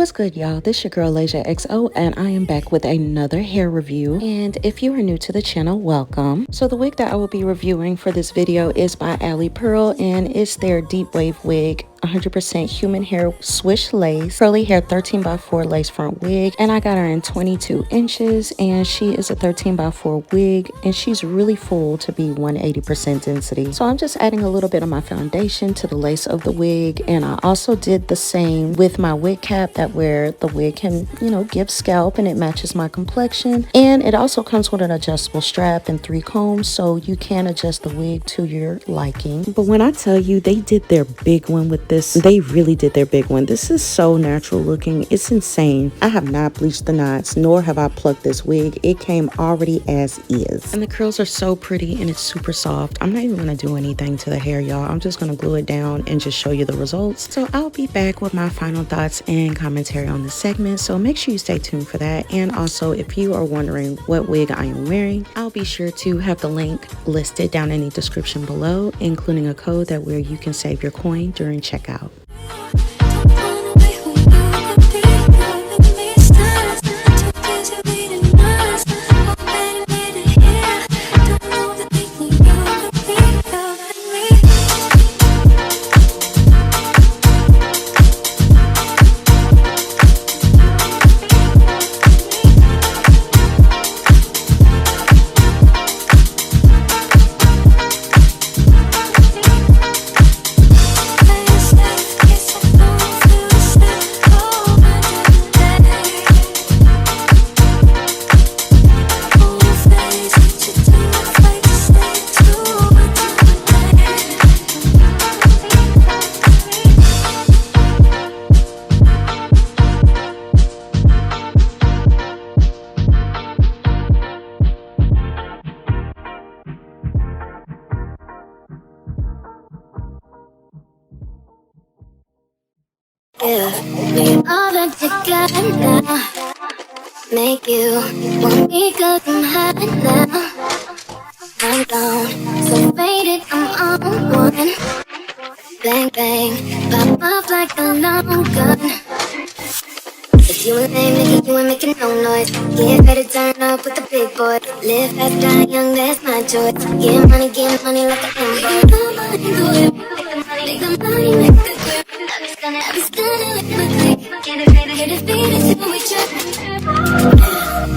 What's good, y'all? This your girl Alashia XO, and I am back with another hair review. And if you are new to the channel, welcome. So the wig that I will be reviewing for this video is by Alipearl, and it's their deep wave wig, 100% human hair swish lace, curly hair 13x4 lace front wig, and I got her in 22 inches, and she is a 13x4 wig, and she's really full to be 180% density. So I'm just adding a little bit of my foundation to the lace of the wig, and I also did the same with my wig cap, that where the wig can, give scalp and it matches my complexion. And it also comes with an adjustable strap and 3 combs, so you can adjust the wig to your liking. But when I tell you they did their big one with this, they really did their big one. This is so natural looking. It's insane. I have not bleached the knots, nor have I plucked this wig. It came already as is. And the curls are so pretty and it's super soft. I'm not even going to do anything to the hair, y'all. I'm just going to glue it down and just show you the results. So I'll be back with my final thoughts and commentary on this segment. So make sure you stay tuned for that. And also, if you are wondering what wig I am wearing, I'll be sure to have the link listed down in the description below, including a code that where you can save your coin during checkout. Give me all that you got now. Make you want me 'cause I'm hot now. I'm gone, so faded, I'm on one. Bang, bang, pop off like a long gun. If you ain't lame, nigga, you ain't making no noise. Get ready to turn up with the big boy. Live fast, die young, that's my choice. Get money like an invoice. Make the money, make the grip. I be stunning with my click. Get it beat until we trip.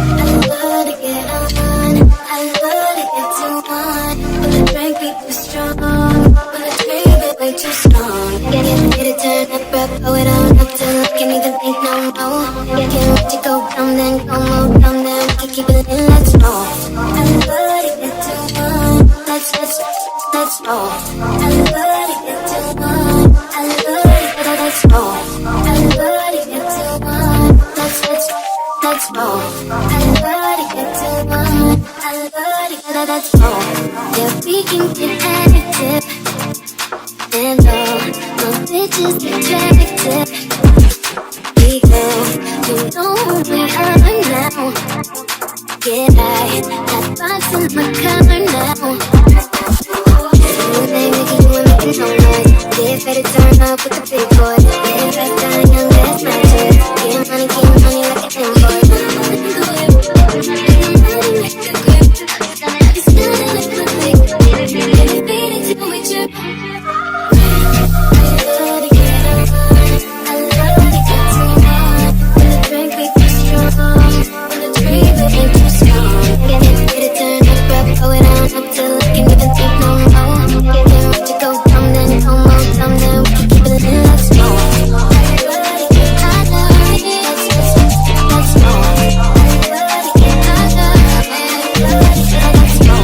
I love to get on. I love to get too on. When the drink be too strong. When the drink be way too strong. Get it turned up, bro. Throw it on up till I can't even think no more. Can't let you go down, then go more down, then we can keep it in, let's roll. I love to get too on. Let's roll. I love to get too on. I love to let's roll. I love to get too on. Let's roll. I love to get too on. I love to get let's roll. Yeah, we can get addicted. And no bitches attractive. We go, you know who we are now. Get high, box in my car now. You ain't making no noise. Get ready to turn up with the big boy. Live fast, die young, that's my choice. Get money like an invoice. I be stunning like my click. Get it beat until we trip. I love to get on. I love to get too on. When the drink be too strong. When the drink be too strong. Get it turned up, bro. Throw it on up till I can't even think no more. Get it to go down, then come on down, then we can keep it in, let's go. I love to get, let's go. I love to get, let's go.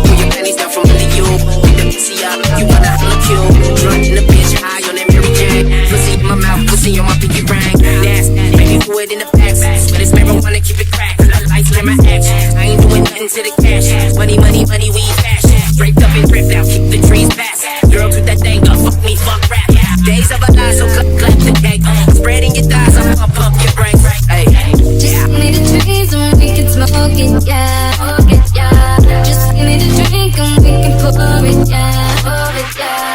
Pull your panties down from under you. Get the pussy up, you wanna look cute. Drunk in the bitch, high on that Mary Jane. Pussy in my mouth, pussy on my pinky ring. Dance, baby, do it in the back. But it's marijuana, keep it cracked. Lights, camera, action. I ain't doing nothing to the cash. Money, we fashion. Draped up and dripped out, keep the trees fast. Girl, took that thing up, fuck me, fuck rap. Days of a lie, so clap the cake. Spreading your thighs, I'm pump your brakes. Hey, just give me the trees and we can smoke it, yeah. Just give me the drink and we can pour it, yeah.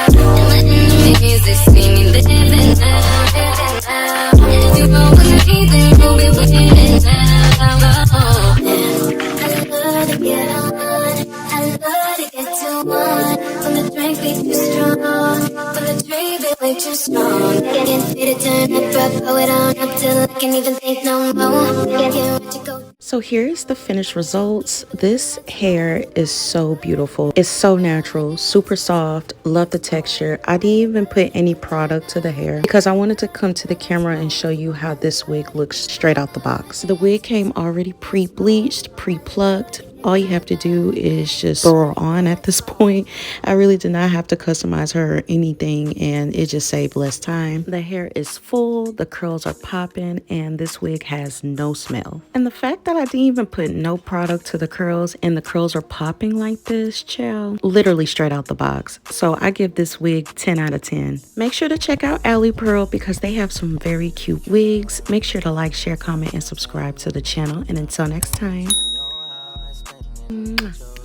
And let the music see me living now. If you roll with you want. When the drink be too strong, when the drink be way too strong. Get ready to turn up, throw it on up till I can't even think no more. Get ready to go. So here's the finished results. This hair is so beautiful. It's so natural, super soft. Love the texture. I didn't even put any product to the hair because I wanted to come to the camera and show you how this wig looks straight out the box. The wig came already pre-bleached, pre-plucked. All you have to do is just throw her on at this point. I really did not have to customize her or anything, and it just saved less time. The hair is full, the curls are popping, and this wig has no smell. And the fact that I didn't even put no product to the curls and the curls are popping like this, child, literally straight out the box. So I give this wig 10 out of 10. Make sure to check out Alipearl because they have some very cute wigs. Make sure to like, share, comment, and subscribe to the channel. And until next time.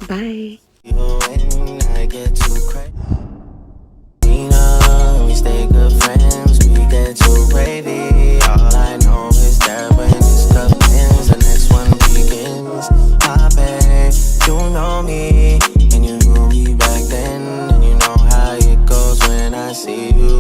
Bye. When I get too crazy, we stay good friends. We get too crazy. All I know is that when this cup ends, the next one begins. My babe, you know me, and you knew me back then, and you know how it goes when I see you.